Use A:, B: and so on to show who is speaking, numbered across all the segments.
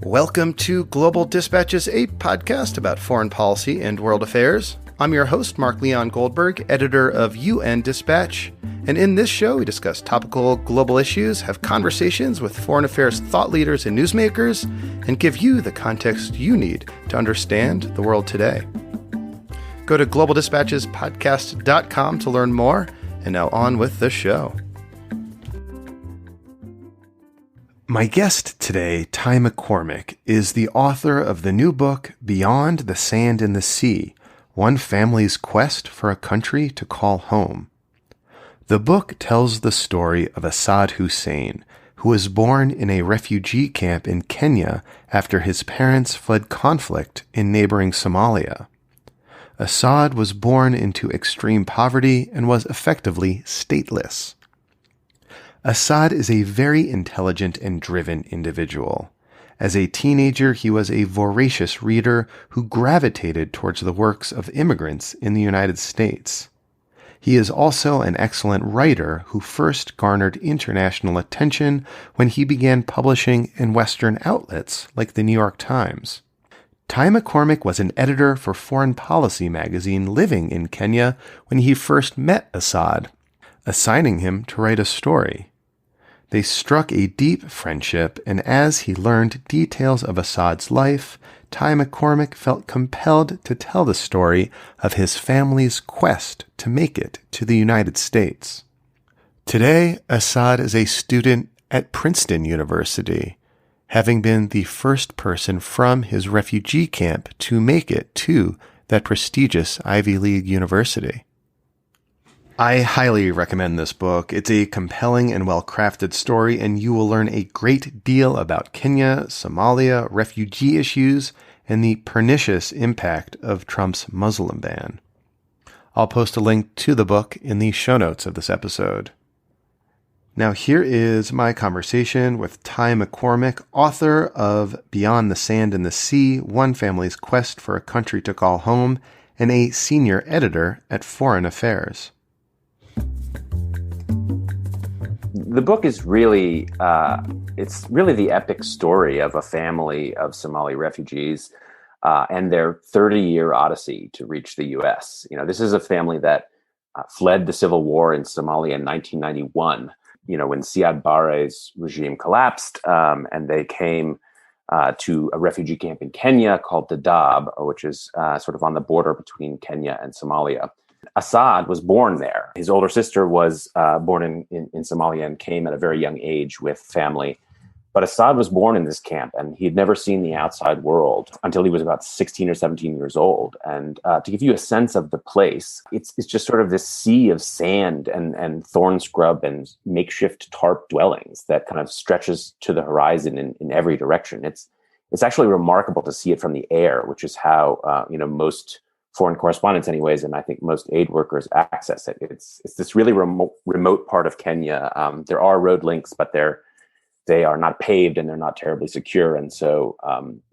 A: Welcome to Global Dispatches, a podcast about foreign policy and world affairs. I'm your host, Mark Leon Goldberg, editor of UN Dispatch. And in this show, we discuss topical global issues, have conversations with foreign affairs thought leaders and newsmakers, and give you the context you need to understand the world today. Go to globaldispatchespodcast.com to learn more. And now on with the show. My guest today, Ty McCormick, is the author of the new book, Beyond the Sand and the Sea, One Family's Quest for a Country to Call Home. The book tells the story of Asad Hussein, who was born in a refugee camp in Kenya after his parents fled conflict in neighboring Somalia. Asad was born into extreme poverty and was effectively stateless. Asad is a very intelligent and driven individual. As a teenager, he was a voracious reader who gravitated towards the works of immigrants in the United States. He is also an excellent writer who first garnered international attention when he began publishing in Western outlets like the New York Times. Ty McCormick was an editor for Foreign Policy magazine living in Kenya when he first met Asad, assigning him to write a story. They struck a deep friendship, and as he learned details of Asad's life, Ty McCormick felt compelled to tell the story of his family's quest to make it to the United States. Today, Asad is a student at Princeton University, having been the first person from his refugee camp to make it to that prestigious Ivy League university. I highly recommend this book. It's a compelling and well-crafted story, and you will learn a great deal about Kenya, Somalia, refugee issues, and the pernicious impact of Trump's Muslim ban. I'll post a link to the book in the show notes of this episode. Now here is my conversation with Ty McCormick, author of Beyond the Sand and the Sea, One Family's Quest for a Country to Call Home, and a senior editor at Foreign Affairs.
B: The book is really, it's really the epic story of a family of Somali refugees and their 30-year odyssey to reach the U.S. You know, this is a family that fled the civil war in Somalia in 1991, when Siad Barre's regime collapsed, and they came to a refugee camp in Kenya called Dadaab, which is sort of on the border between Kenya and Somalia. Asad was born there. His older sister was born in Somalia and came at a very young age with family. But Asad was born in this camp, and he had never seen the outside world until he was about 16 or 17 years old. And to give you a sense of the place, it's just sort of this sea of sand and thorn scrub and makeshift tarp dwellings that kind of stretches to the horizon in every direction. It's actually remarkable to see it from the air, which is how most foreign correspondents anyways, and I think most aid workers access it. It's this really remote part of Kenya. There are road links, but they are not paved and they're not terribly secure. And so,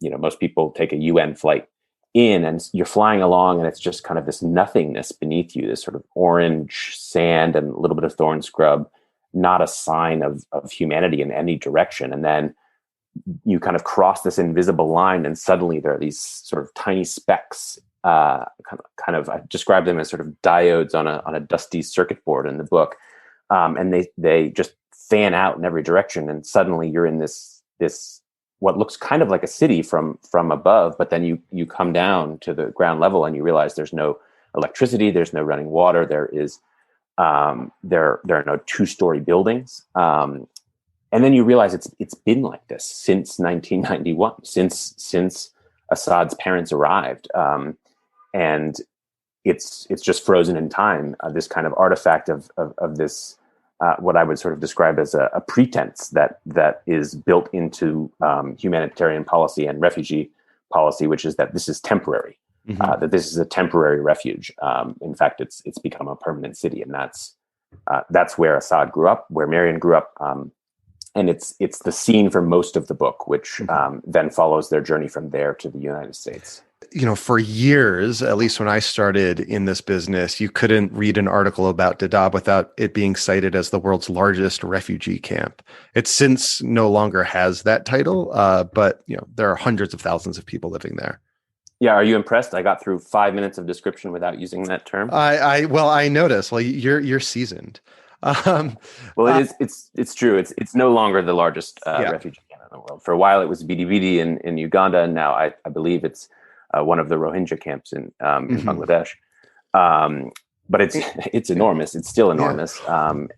B: most people take a UN flight in and you're flying along and it's just kind of this nothingness beneath you, this sort of orange sand and a little bit of thorn scrub, not a sign of humanity in any direction. And then you kind of cross this invisible line and suddenly there are these sort of tiny specks. I describe them as sort of diodes on a dusty circuit board in the book, and they just fan out in every direction, and suddenly you're in this what looks kind of like a city from above, but then you come down to the ground level and you realize there's no electricity, there's no running water, there are no two-story buildings, and then you realize it's been like this since 1991, since Assad's parents arrived. And it's just frozen in time. This kind of artifact of this, what I would sort of describe as a pretense that is built into humanitarian policy and refugee policy, which is that this is temporary, that this is a temporary refuge. In fact, it's become a permanent city, and that's where Asad grew up, where Marion grew up, and it's the scene for most of the book, which then follows their journey from there to the United States.
A: For years, at least when I started in this business, you couldn't read an article about Dadaab without it being cited as the world's largest refugee camp. It since no longer has that title, but there are hundreds of thousands of people living there.
B: Yeah, are you impressed? I got through 5 minutes of description without using that term.
A: I noticed. Well, you're seasoned. Um,
B: Well, it
A: uh,
B: is. It's true. It's no longer the largest
A: yeah.
B: refugee camp in the world. For a while, it was Bidi in Uganda, and now I believe it's one of the Rohingya camps in
A: Mhm.
B: Bangladesh. But it's enormous. It's still
A: Yeah.
B: enormous,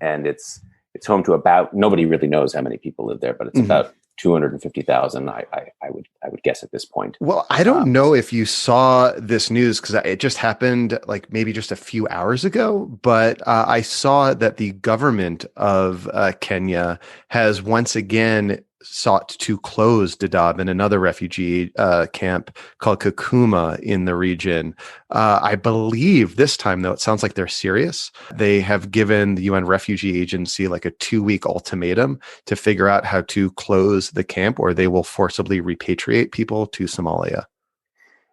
B: and it's home to about, nobody really knows how many people live there, but it's
A: Mhm.
B: about 250,000. I would guess at this point.
A: Well, I don't know if you saw this news because it just happened like maybe just a few hours ago, but I saw that the government of Kenya has once again sought to close Dadaab and another refugee camp called Kakuma in the region. I believe this time, though, it sounds like they're serious. They have given the UN Refugee Agency like a 2-week ultimatum to figure out how to close the camp or they will forcibly repatriate people to Somalia.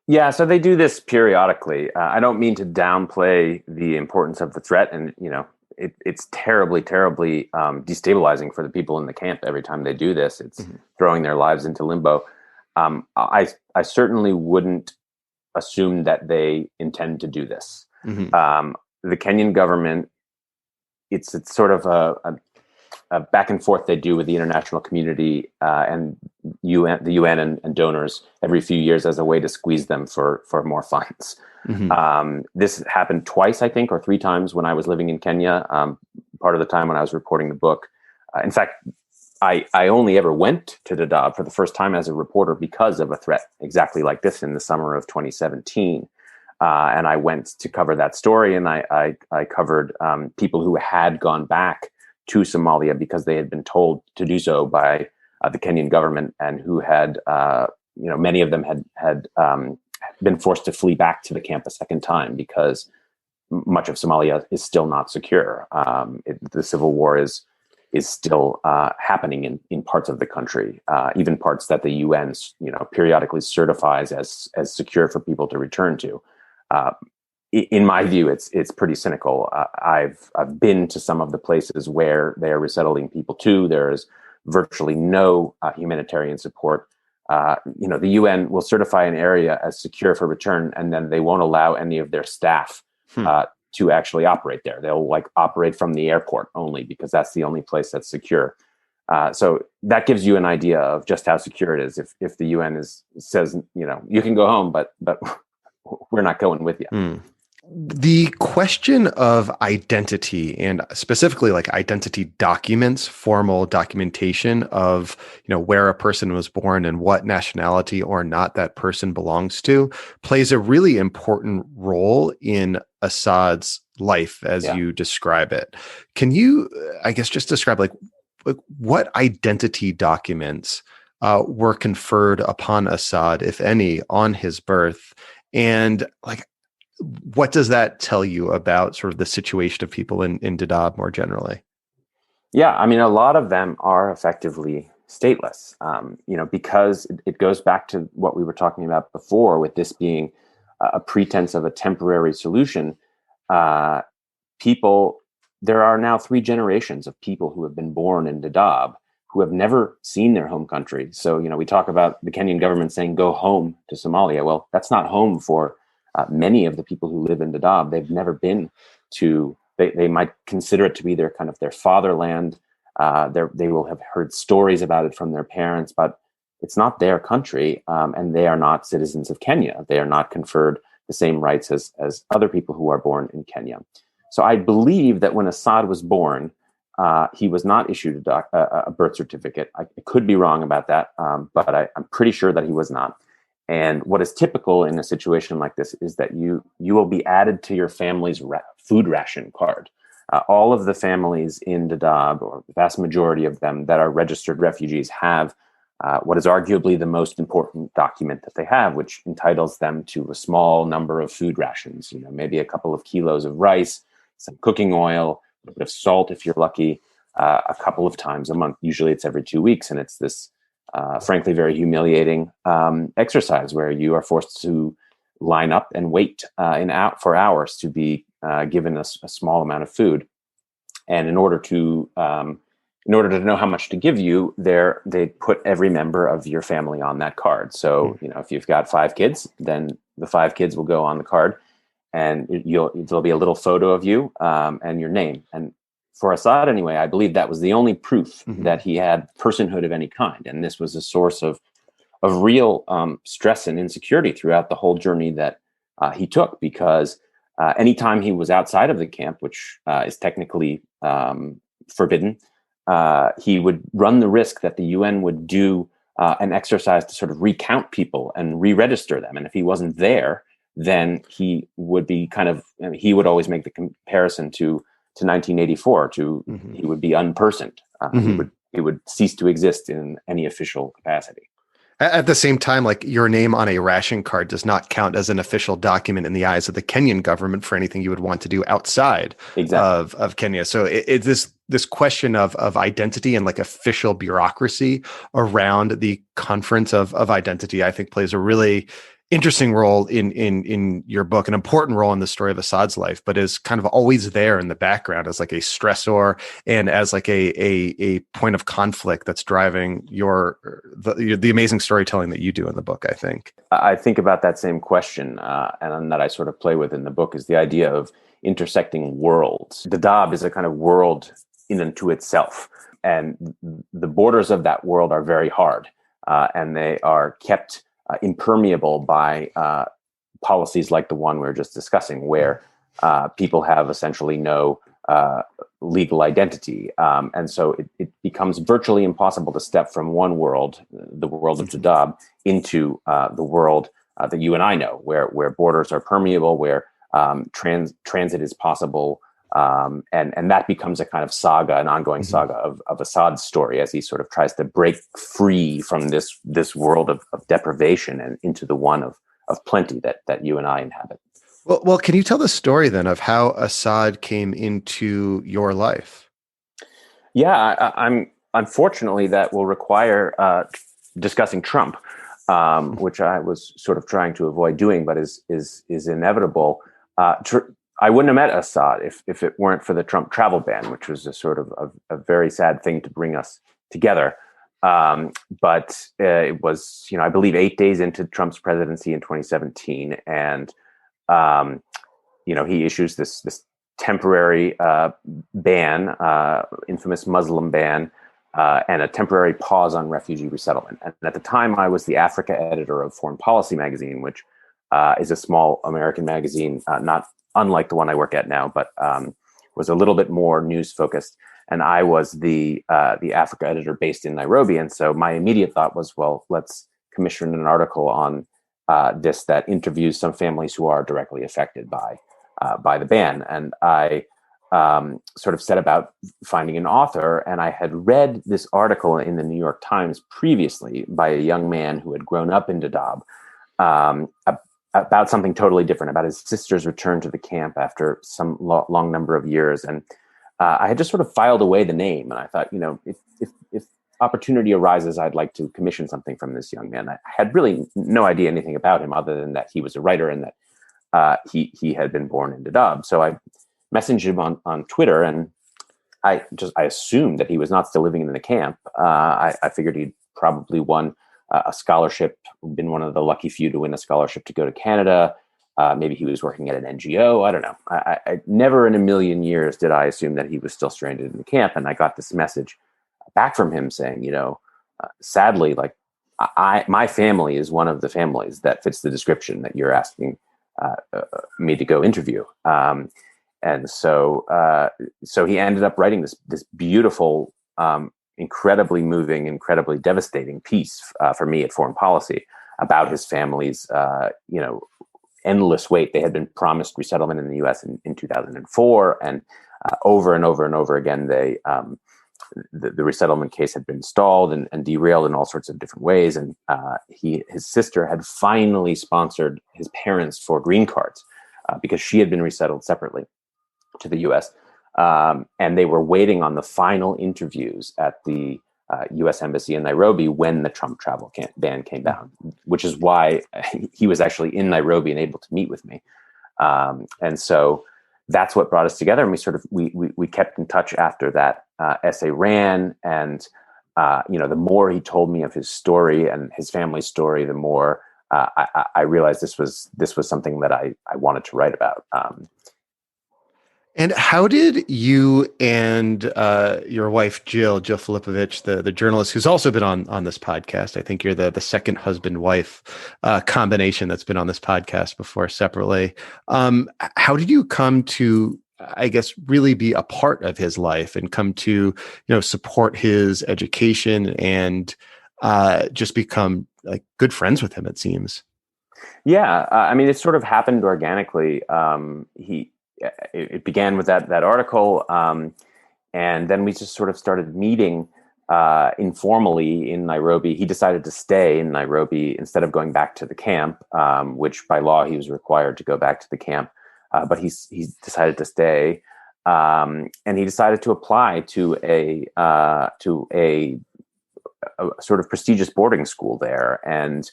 B: Yeah, so they do this periodically. I don't mean to downplay the importance of the threat, and it's terribly, terribly destabilizing for the people in the camp every time they do this. It's
A: Mhm.
B: throwing their lives into limbo. I certainly wouldn't assume that they intend to do this.
A: Mhm.
B: The Kenyan government, it's sort of a back and forth they do with the international community and the UN and donors every few years as a way to squeeze them for more funds.
A: Mhm.
B: This happened twice, I think, or three times when I was living in Kenya. Part of the time when I was reporting the book. In fact, I only ever went to Dadaab for the first time as a reporter because of a threat exactly like this in the summer of 2017. And I went to cover that story, and I covered people who had gone back to Somalia because they had been told to do so by the Kenyan government, and who had, many of them had been forced to flee back to the camp a second time because much of Somalia is still not secure. The civil war is still happening in parts of the country, even parts that the UN periodically certifies as secure for people to return to. In my view, it's pretty cynical. I've been to some of the places where they are resettling people to. There is virtually no humanitarian support. The UN will certify an area as secure for return, and then they won't allow any of their staff
A: Hmm.
B: to actually operate there. They'll operate from the airport only because that's the only place that's secure. So that gives you an idea of just how secure it is. If the UN says you can go home, but we're not going with you.
A: Hmm. The question of identity and specifically like identity documents, formal documentation of, where a person was born and what nationality or not that person belongs to plays a really important role in Assad's life as
B: Yeah.
A: you describe it. Can you, I guess, just describe like what identity documents were conferred upon Assad, if any, on his birth? And like, what does that tell you about sort of the situation of people in Dadaab more generally?
B: Yeah, I mean, a lot of them are effectively stateless, because it goes back to what we were talking about before, with this being a pretense of a temporary solution. Uh, people, there are now three generations of people who have been born in Dadaab who have never seen their home country. So, we talk about the Kenyan government saying, go home to Somalia. Well, that's not home for many of the people who live in Dadaab. They've never been to, they might consider it to be their kind of their fatherland. They will have heard stories about it from their parents, but it's not their country, and they are not citizens of Kenya. They are not conferred the same rights as other people who are born in Kenya. So I believe that when Assad was born, he was not issued a birth certificate. I could be wrong about that, but I'm pretty sure that he was not. And what is typical in a situation like this is that you will be added to your family's food ration card. All of the families in Dadaab, or the vast majority of them that are registered refugees, have what is arguably the most important document that they have, which entitles them to a small number of food rations. Maybe a couple of kilos of rice, some cooking oil, a bit of salt if you're lucky, a couple of times a month. Usually it's every 2 weeks, and it's this frankly very humiliating exercise where you are forced to line up and wait for hours to be given a small amount of food. And in order to know how much to give you, they put every member of your family on that card. So, if you've got 5 kids, then the 5 kids will go on the card, and there'll be a little photo of you and your name. And for Asad, anyway, I believe that was the only proof that he had personhood of any kind. And this was a source of real stress and insecurity throughout the whole journey that he took, because anytime he was outside of the camp, which is technically forbidden, he would run the risk that the UN would do an exercise to sort of recount people and re-register them. And if he wasn't there, then he would be he would always make the comparison to 1984, he would be unpersoned. He would cease to exist in any official capacity.
A: At the same time, like, your name on a ration card does not count as an official document in the eyes of the Kenyan government for anything you would want to do outside of Kenya. So it's this question of identity and like official bureaucracy around the conference of identity, I think, plays a really interesting role in your book, an important role in the story of Assad's life, but is kind of always there in the background as like a stressor and as like a point of conflict that's driving the amazing storytelling that you do in the book, I think.
B: I think about that same question, and that I sort of play with in the book, is the idea of intersecting worlds. Dadaab is a kind of world in and to itself, and the borders of that world are very hard, and they are kept impermeable by policies like the one we were just discussing, where people have essentially no legal identity. And so it becomes virtually impossible to step from one world, the world of Dadaab, into the world that you and I know, where borders are permeable, where transit is possible. And that becomes a kind of saga, an ongoing saga of Assad's story, as he sort of tries to break free from this world of deprivation and into the one of plenty that you and I inhabit.
A: Well, can you tell the story then of how Asad came into your life?
B: Yeah, I'm unfortunately that will require discussing Trump, which I was sort of trying to avoid doing, but is inevitable. I wouldn't have met Asad if it weren't for the Trump travel ban, which was a sort of a very sad thing to bring us together. But it was, I believe 8 days into Trump's presidency in 2017. And, he issues this temporary ban, infamous Muslim ban, and a temporary pause on refugee resettlement. And at the time, I was the Africa editor of Foreign Policy magazine, which is a small American magazine, not unlike the one I work at now, but was a little bit more news focused. And I was the Africa editor based in Nairobi. And so my immediate thought was, well, let's commission an article on this that interviews some families who are directly affected by the ban. And I sort of set about finding an author. And I had read this article in the New York Times previously by a young man who had grown up in Dadaab, about something totally different, about his sister's return to the camp after some long number of years. And I had just sort of filed away the name. And I thought, if opportunity arises, I'd like to commission something from this young man. I had really no idea anything about him other than that he was a writer and that he had been born in Dadaab. So I messaged him on Twitter, and I assumed that he was not still living in the camp. I figured he'd probably won a scholarship, been one of the lucky few to win a scholarship to go to Canada. Maybe he was working at an NGO. I don't know. I never in a million years did I assume that he was still stranded in the camp. And I got this message back from him saying, sadly, like my family is one of the families that fits the description that you're asking me to go interview. And so he ended up writing this beautiful, incredibly moving, incredibly devastating piece for me at Foreign Policy about his family's, endless wait. They had been promised resettlement in the U.S. in 2004, and over and over and over again, the resettlement case had been stalled and derailed in all sorts of different ways. And his sister had finally sponsored his parents for green cards because she had been resettled separately to the U.S. And they were waiting on the final interviews at the U.S. Embassy in Nairobi when the Trump travel ban came down, which is why he was actually in Nairobi and able to meet with me. And so that's what brought us together. And we kept in touch after that essay ran. And, the more he told me of his story and his family's story, the more I realized this was something that I wanted to write about.
A: And how did you and your wife, Jill Filipovich, the journalist who's also been on this podcast, I think you're the second husband-wife combination that's been on this podcast before separately. How did you come to, I guess, really be a part of his life and come to, support his education and just become like good friends with him, it seems?
B: Yeah. It sort of happened organically. It began with that article, and then we just sort of started meeting informally in Nairobi. He decided to stay in Nairobi instead of going back to the camp, which by law he was required to go back to the camp. But he decided to stay, and he decided to apply to a sort of prestigious boarding school there, and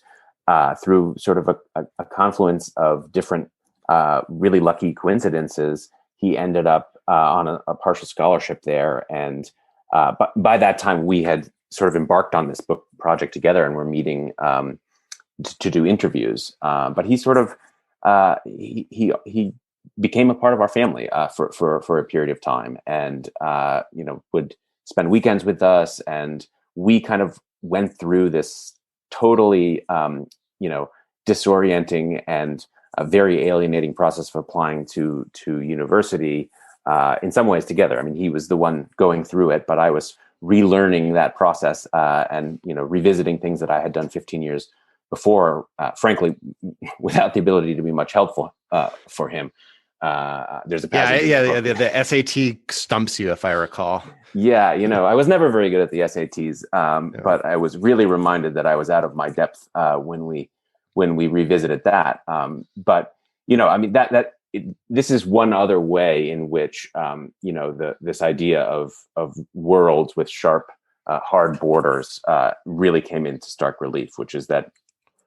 B: through sort of a confluence of different really lucky coincidences, he ended up on a partial scholarship there. And but by that time, we had sort of embarked on this book project together, and we're meeting to do interviews. But he sort of he became a part of our family for a period of time, and would spend weekends with us, and we kind of went through this totally disorienting and a very alienating process of applying to university, in some ways together. He was the one going through it, but I was relearning that process, and revisiting things that I had done 15 years before, frankly, without the ability to be much helpful for him. There's a passage.
A: The SAT stumps you, if I recall.
B: Yeah, I was never very good at the SATs, but I was really reminded that I was out of my depth when we revisited that. This is one other way in which this idea of worlds with sharp, hard borders really came into stark relief, which is that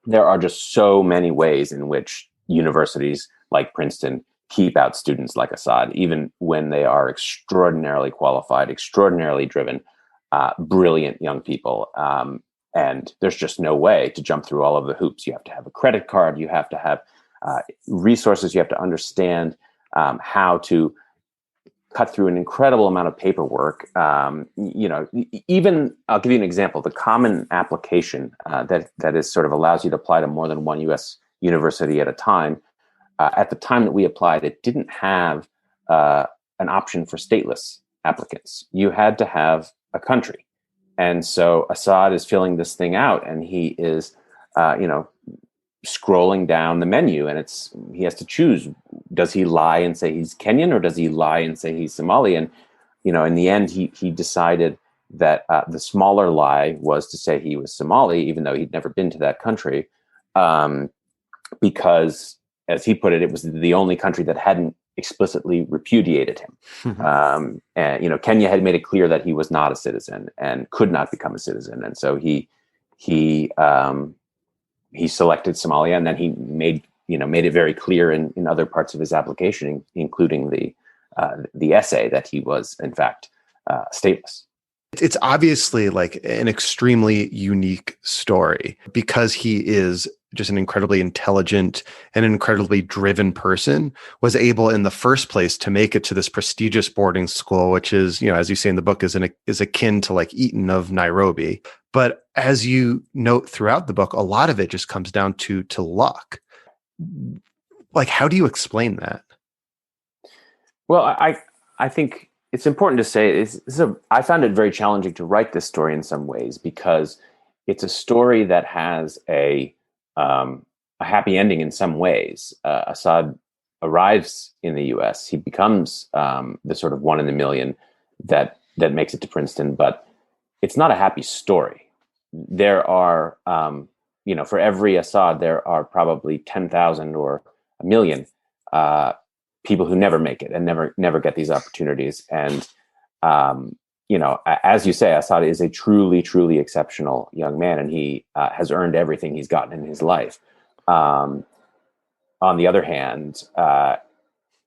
B: there are just so many ways in which universities like Princeton keep out students like Asad, even when they are extraordinarily qualified, extraordinarily driven, brilliant young people. And there's just no way to jump through all of the hoops. You have to have a credit card. You have to have resources. You have to understand how to cut through an incredible amount of paperwork. Even I'll give you an example. The common application that is sort of allows you to apply to more than one U.S. university at a time. At the time that we applied, it didn't have an option for stateless applicants. You had to have a country. And so Asad is filling this thing out, and he is, scrolling down the menu, and he has to choose: does he lie and say he's Kenyan, or does he lie and say he's Somali? And in the end, he decided that the smaller lie was to say he was Somali, even though he'd never been to that country, because, as he put it, it was the only country that hadn't explicitly repudiated him. And Kenya had made it clear that he was not a citizen and could not become a citizen, and so he selected Somalia, and then he made it very clear in other parts of his application, including the essay, that he was in fact stateless.
A: It's obviously like an extremely unique story because he is just an incredibly intelligent and an incredibly driven person, was able in the first place to make it to this prestigious boarding school, which is, as you say in the book, is akin to like Eton of Nairobi. But as you note throughout the book, a lot of it just comes down to luck. Like, how do you explain that?
B: Well, I think it's important to say I found it very challenging to write this story in some ways, because it's a story that has a happy ending in some ways. Asad arrives in the U.S. He becomes the sort of one in a million that makes it to Princeton, but it's not a happy story. There are, for every Asad, there are probably 10,000 or a million people who never make it and never get these opportunities. And as you say, Assad is a truly, truly exceptional young man, and he has earned everything he's gotten in his life. On the other hand,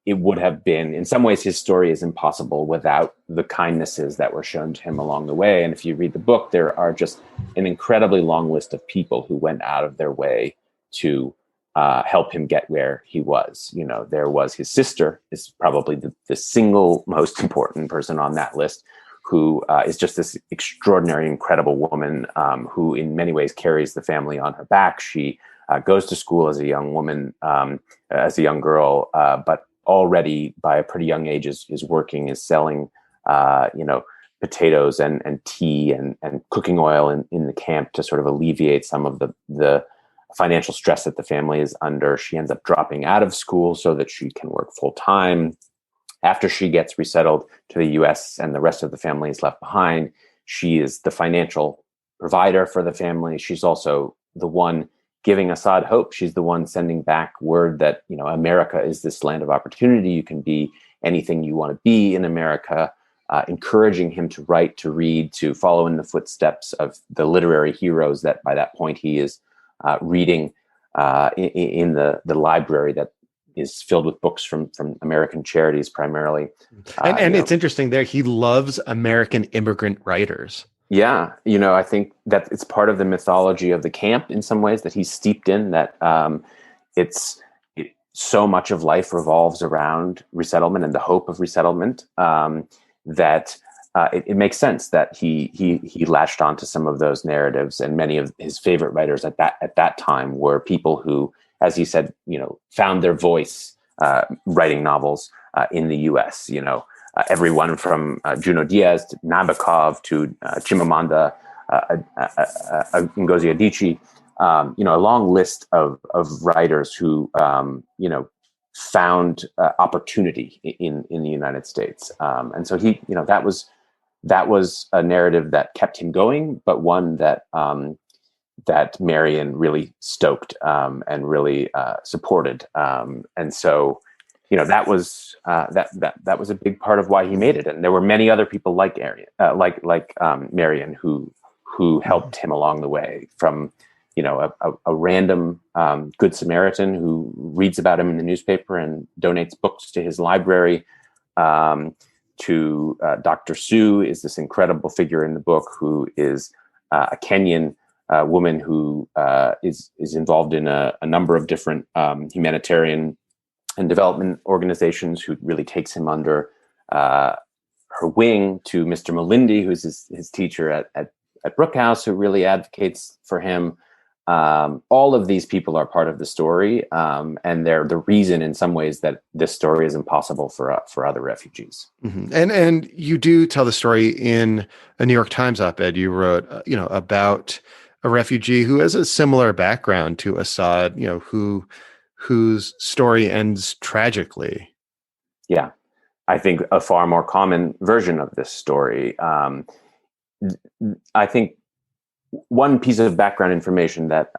B: it would have been, in some ways, his story is impossible without the kindnesses that were shown to him along the way. And if you read the book, there are just an incredibly long list of people who went out of their way to help him get where he was. There was his sister, is probably the single most important person on that list, who is just this extraordinary, incredible woman who in many ways carries the family on her back. She goes to school as a young woman, as a young girl, but already by a pretty young age is working, is selling, potatoes and tea and cooking oil in the camp to sort of alleviate some of the financial stress that the family is under. She ends up dropping out of school so that she can work full time. After she gets resettled to the US and the rest of the family is left behind, she is the financial provider for the family. She's also the one giving Assad hope. She's the one sending back word that, America is this land of opportunity. You can be anything you want to be in America, encouraging him to write, to read, to follow in the footsteps of the literary heroes that by that point he is reading in the library that is filled with books from American charities primarily.
A: And it's interesting there. He loves American immigrant writers.
B: Yeah. I think that it's part of the mythology of the camp in some ways that he's steeped in, that so much of life revolves around resettlement and the hope of resettlement, that it makes sense that he latched onto some of those narratives. And many of his favorite writers at that time were people who, as he said, found their voice writing novels in the U.S. Everyone from Junot Diaz to Nabokov to Chimamanda Ngozi Adichie, a long list of writers who found opportunity in the United States, and so he that was a narrative that kept him going, but one that Marion really stoked and really supported, and so that was that was a big part of why he made it. And there were many other people like Marion who helped him along the way, from a random Good Samaritan who reads about him in the newspaper and donates books to his library, to Dr. Sue is this incredible figure in the book who is a Kenyan woman who is involved in a number of different humanitarian and development organizations, who really takes him under her wing, to Mr. Malindi, who's his teacher at Brookhouse, who really advocates for him. All of these people are part of the story, and they're the reason in some ways that this story is impossible for other refugees.
A: Mm-hmm. And you do tell the story in a New York Times op-ed you wrote, about a refugee who has a similar background to Assad, whose story ends tragically.
B: Yeah, I think a far more common version of this story. I think one piece of background information that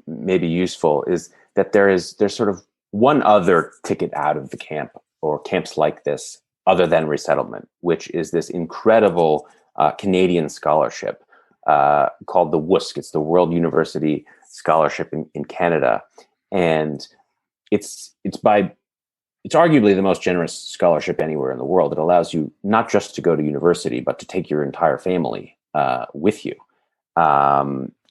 B: may be useful is that there's sort of one other ticket out of the camp, or camps like this, other than resettlement, which is this incredible Canadian scholarship called the WUSC. It's the World University Scholarship in Canada, and it's arguably the most generous scholarship anywhere in the world. It allows you not just to go to university, but to take your entire family with you.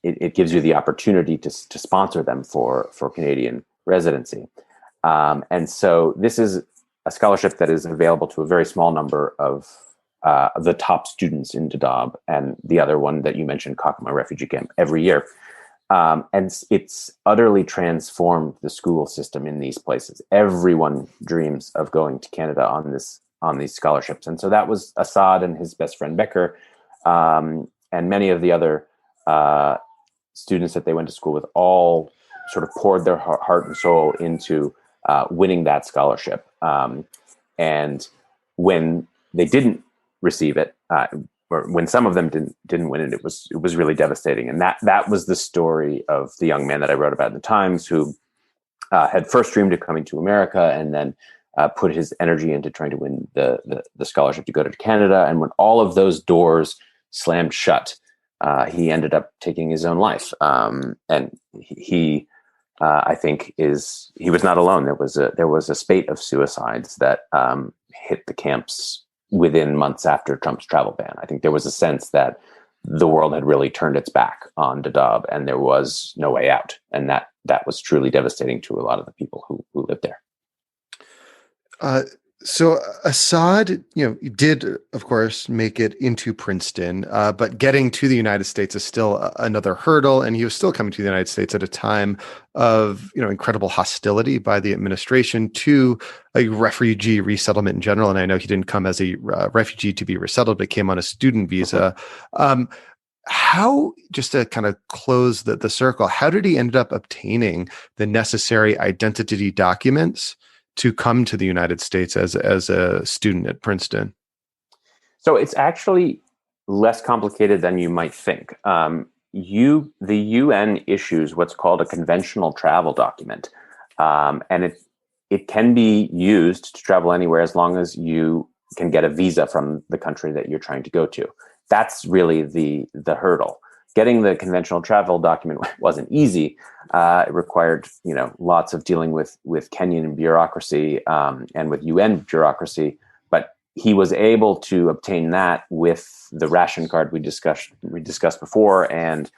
B: It gives you the opportunity to sponsor them for Canadian residency. And so this is a scholarship that is available to a very small number of the top students in Dadaab, and the other one that you mentioned, Kakuma refugee camp, every year. And it's utterly transformed the school system in these places. Everyone dreams of going to Canada on these scholarships. And so that was Assad and his best friend Becker, and many of the other students that they went to school with, all sort of poured their heart and soul into winning that scholarship. And when they didn't receive it, or when some of them didn't win it, it was really devastating. And that was the story of the young man that I wrote about in the Times, who had first dreamed of coming to America, and then put his energy into trying to win the scholarship to go to Canada. And when all of those doors slammed shut, he ended up taking his own life. And he I think he was not alone. There was a spate of suicides that hit the camps within months after Trump's travel ban. I think there was a sense that the world had really turned its back on Dadaab, and there was no way out, and that was truly devastating to a lot of the people who lived there.
A: So Asad, did of course make it into Princeton, but getting to the United States is still another hurdle, and he was still coming to the United States at a time of incredible hostility by the administration to a refugee resettlement in general. And I know he didn't come as a refugee to be resettled, but came on a student visa. How, just to kind of close the circle, how did he end up obtaining the necessary identity documents to come to the United States as a student at Princeton?
B: So it's actually less complicated than you might think. The UN issues what's called a conventional travel document, and it can be used to travel anywhere as long as you can get a visa from the country that you're trying to go to. That's really the hurdle. Getting the conventional travel document wasn't easy. It required, lots of dealing with Kenyan bureaucracy and with UN bureaucracy. But he was able to obtain that with the ration card we discussed before, and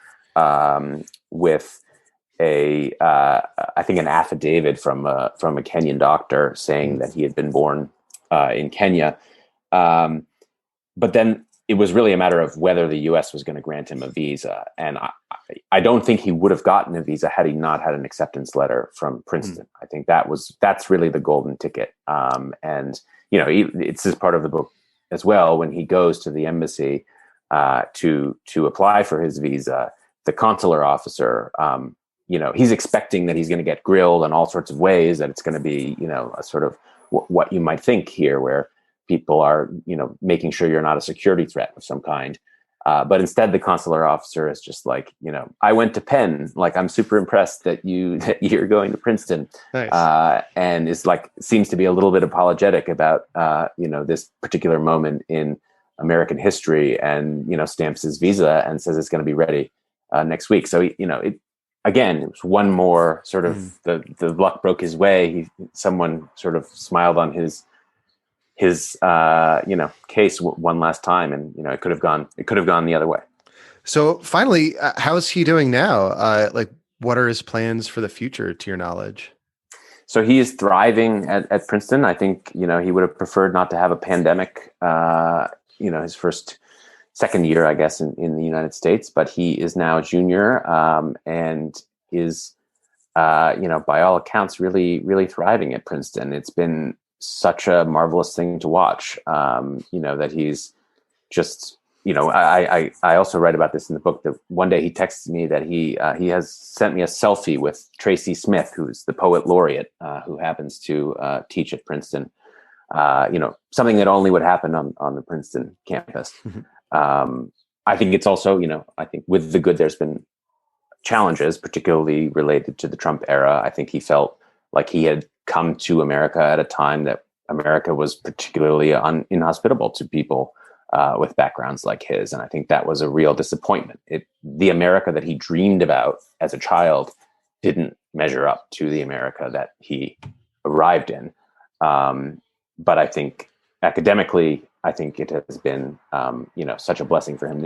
B: with I think an affidavit from a Kenyan doctor saying that he had been born in Kenya. But then it was really a matter of whether the U.S. was going to grant him a visa. And I don't think he would have gotten a visa had he not had an acceptance letter from Princeton. I think that's really the golden ticket. And, it's as part of the book as well. When he goes to the embassy to apply for his visa, the consular officer, he's expecting that he's going to get grilled in all sorts of ways, that it's going to be, a sort of what you might think here, where people are, making sure you're not a security threat of some kind. But instead, the consular officer is just like, I went to Penn. Like, I'm super impressed that you're going to Princeton. Nice. And is seems to be a little bit apologetic about, this particular moment in American history, and, stamps his visa and says it's going to be ready next week. So, it was one more sort of the luck broke his way. Someone sort of smiled on his case one last time, and it could have gone the other way.
A: So finally, how's he doing now? What are his plans for the future, to your knowledge?
B: So he is thriving at Princeton. I think he would have preferred not to have a pandemic. His second year, I guess, in the United States, but he is now a junior and is by all accounts really, really thriving at Princeton. It's been such a marvelous thing to watch, that he's just, I also write about this in the book, that one day he texted me that he has sent me a selfie with Tracy Smith, who's the poet laureate, who happens to teach at Princeton, something that only would happen on the Princeton campus. I think it's also, I think with the good, there's been challenges, particularly related to the Trump era. I think he felt like he had come to America at a time that America was particularly inhospitable to people with backgrounds like his. And I think that was a real disappointment. The America that he dreamed about as a child didn't measure up to the America that he arrived in. But I think academically, I think it has been, such a blessing for him.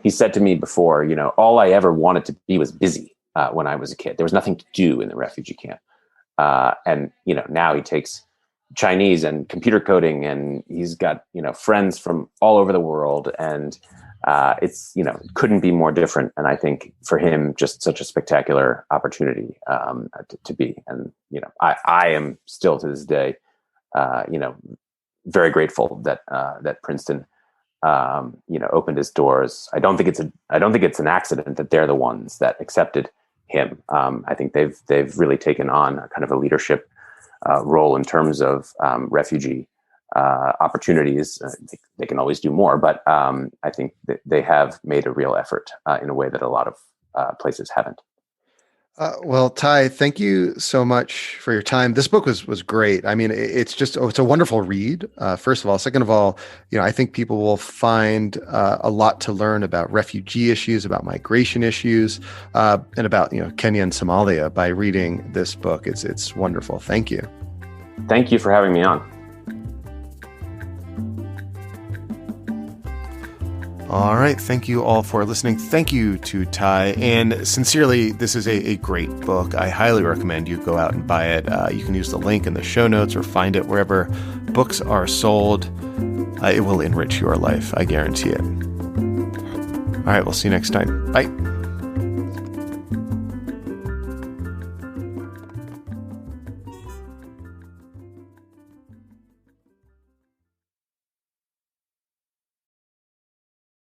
B: He said to me before, all I ever wanted to be was busy when I was a kid. There was nothing to do in the refugee camp. And now he takes Chinese and computer coding, and he's got friends from all over the world, and it's couldn't be more different. And I think for him, just such a spectacular opportunity to be. And I am still to this day, very grateful that Princeton opened his doors. I don't think it's an accident that they're the ones that accepted him. I think they've really taken on a kind of a leadership role in terms of refugee opportunities. They can always do more, but I think that they have made a real effort in a way that a lot of places haven't.
A: Well, Ty, thank you so much for your time. This book was great. I mean, it's a wonderful read. First of all, second of all, I think people will find a lot to learn about refugee issues, about migration issues, and about Kenya and Somalia by reading this book. It's wonderful. Thank you.
B: Thank you for having me on.
A: All right. Thank you all for listening. Thank you to Ty. And sincerely, this is a great book. I highly recommend you go out and buy it. You can use the link in the show notes or find it wherever books are sold. It will enrich your life. I guarantee it. All right. We'll see you next time. Bye.